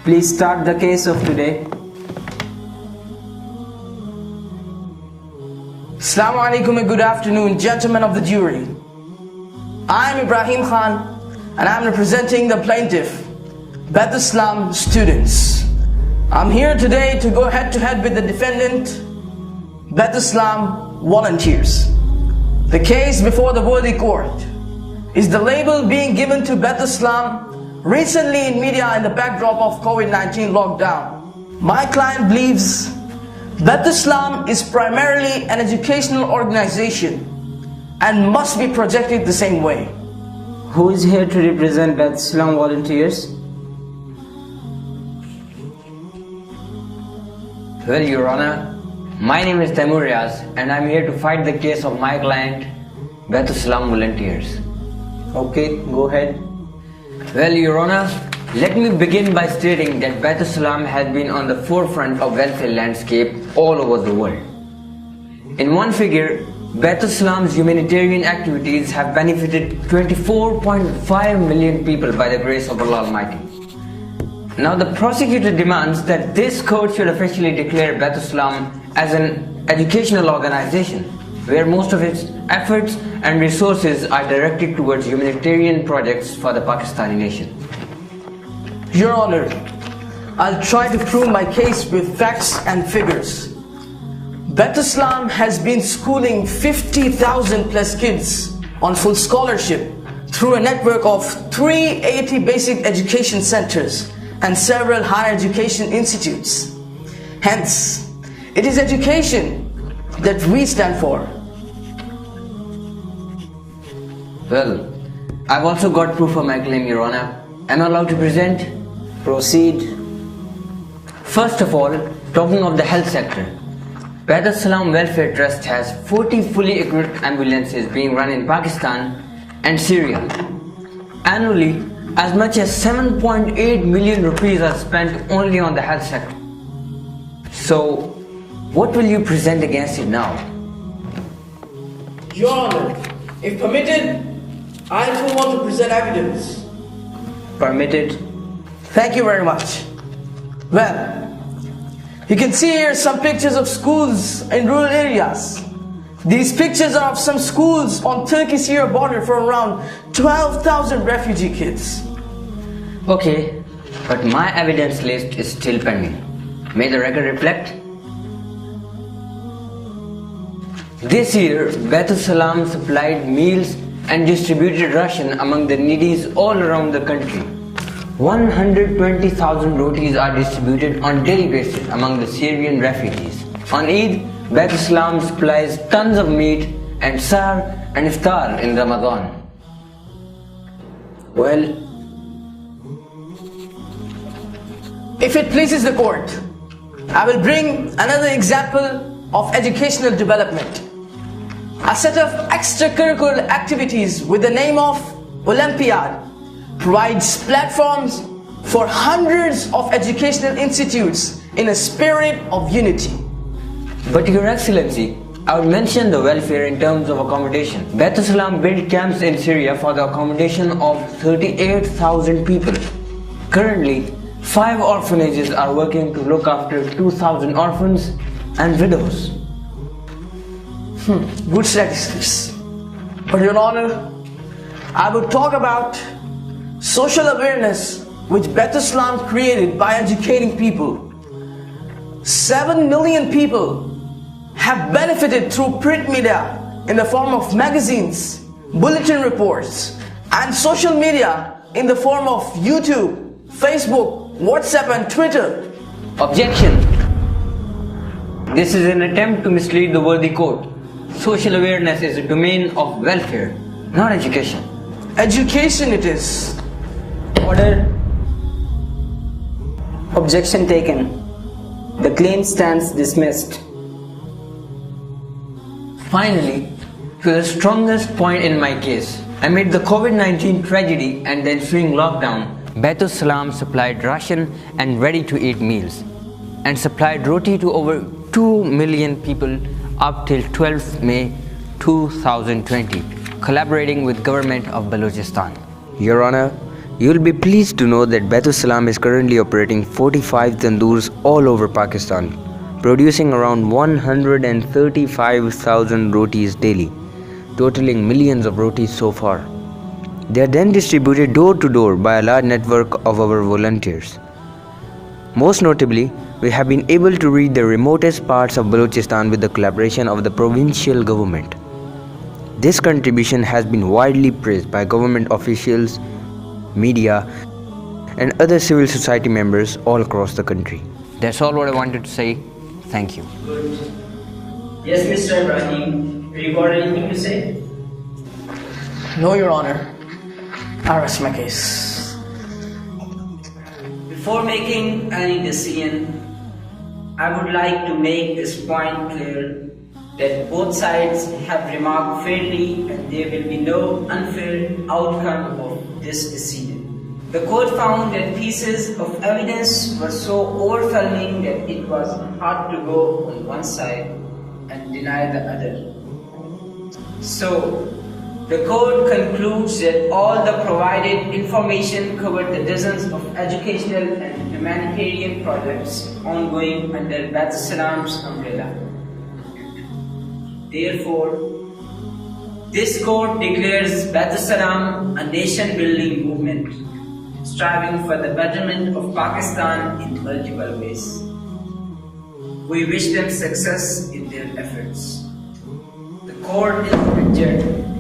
Please start the case of today. Assalamu alaikum and good afternoon, gentlemen of the jury. I am Ibrahim Khan and I am representing the plaintiff, Beth Islam students. I'm here today to go head to head with the defendant, Beth Islam volunteers. The case before the worthy court is the label being given to Beth Islam recently in media in the backdrop of COVID-19 lockdown. My client believes Beth Islam is primarily an educational organization and must be projected the same way. Who is here to represent Beth Islam volunteers? Well, Your Honor, my name is Taimur Riaz and I'm here to fight the case of my client, Beth Islam volunteers. Okay, go ahead. Well, Your Honor, let me begin by stating that Beth Islam has been on the forefront of welfare landscape all over the world. In one figure, Beth Islam's humanitarian activities have benefited 24.5 million people by the grace of Allah Almighty. Now the prosecutor demands that this court should officially declare Beth Islam as an educational organization where most of its efforts and resources are directed towards humanitarian projects for the Pakistani nation. Your Honor, I'll try to prove my case with facts and figures. Beth Islam has been schooling 50,000 plus kids on full scholarship through a network of 380 basic education centers and several higher education institutes. Hence, it is education that we stand for. Well, I've also got proof of my claim, Your Honor. Am I allowed to present? Proceed. First of all, talking of the health sector, Beth Islam Welfare Trust has 40 fully equipped ambulances being run in Pakistan and Syria. Annually, as much as 7.8 million rupees are spent only on the health sector. So, what will you present against it now? Your Honor, if permitted, I too want to present evidence. Permitted. Thank you very much. Well, you can see here some pictures of schools in rural areas. These pictures are of some schools on Turkey-Syria border for around 12,000 refugee kids. Okay, but my evidence list is still pending. May the record reflect? This year, Beth Islam supplied meals and distributed ration among the needies all around the country. 120,000 rotis are distributed on daily basis among the Syrian refugees. On Eid, Beth Islam supplies tons of meat and sahar and iftar in Ramadan. Well, if it pleases the court, I will bring another example of educational development. A set of extracurricular activities with the name of Olympiad provides platforms for hundreds of educational institutes in a spirit of unity. But Your Excellency, I would mention the welfare in terms of accommodation. Beth Islam built camps in Syria for the accommodation of 38,000 people. Currently, 5 orphanages are working to look after 2,000 orphans and widows. Good statistics. But Your Honor, I would talk about social awareness which Beth Islam created by educating people. 7 million people have benefited through print media in the form of magazines, bulletin reports, and social media in the form of YouTube, Facebook, WhatsApp and Twitter. Objection! This is an attempt to mislead the worthy court. Social awareness is a domain of welfare, not education. Education it is. order. Objection taken. The claim stands dismissed. Finally, to the strongest point in my case, amid the COVID-19 tragedy and the ensuing lockdown, Beth Islam supplied ration and ready-to-eat meals and supplied roti to over 2 million people up till 12th May 2020, collaborating with government of Balochistan. Your Honor, You'll be pleased to know that Baitul Salam is currently operating 45 tandoors all over Pakistan, producing around 135,000 rotis daily, totaling millions of rotis so far. They are then distributed door to door by a large network of our volunteers. Most notably, we have been able to reach the remotest parts of Balochistan with the collaboration of the provincial government. This contribution has been widely praised by government officials, media, and other civil society members all across the country. That's all what I wanted to say. Thank you. Good. Yes, Mr. Ibrahim, have you got anything to say? No, Your Honor. I rest my case. Before making any decision, I would like to make this point clear that both sides have remarked fairly and there will be no unfair outcome of this decision. The court found that pieces of evidence were so overwhelming that it was hard to go on one side and deny the other. So, the court concludes that all the provided information covered the dozens of educational and humanitarian projects ongoing under Baitul Salam's umbrella. Therefore, this court declares Baitul Salam a nation-building movement, striving for the betterment of Pakistan in multiple ways. We wish them success in their efforts. The court is adjourned.